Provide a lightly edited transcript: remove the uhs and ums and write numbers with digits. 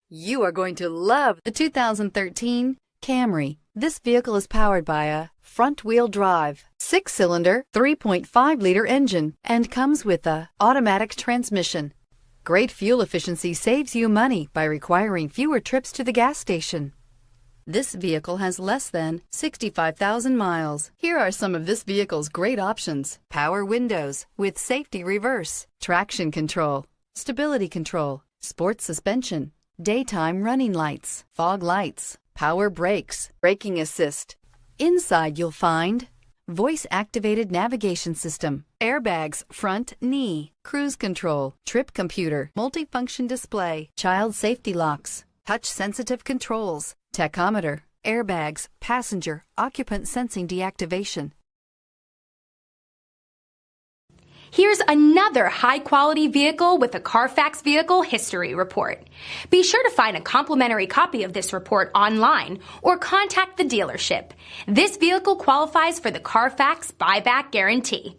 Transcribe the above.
You are going to love the 2013 Camry. This vehicle is powered by a front-wheel drive, 6-cylinder, 3.5-liter engine, and comes with a automatic transmission. Great fuel efficiency saves you money by requiring fewer trips to the gas station. This vehicle has less than 65,000 miles. Here are some of this vehicle's great options: power windows with safety reverse, traction control, stability control, sports suspension, daytime running lights, fog lights, power brakes, braking assist. Inside you'll find voice-activated navigation system, airbags, front knee, cruise control, trip computer, multifunction display, child safety locks, touch-sensitive controls, tachometer, airbags, passenger, occupant sensing deactivation. Here's another high-quality vehicle with a Carfax Vehicle History Report. Be sure to find a complimentary copy of this report online or contact the dealership. This vehicle qualifies for the Carfax Buyback Guarantee.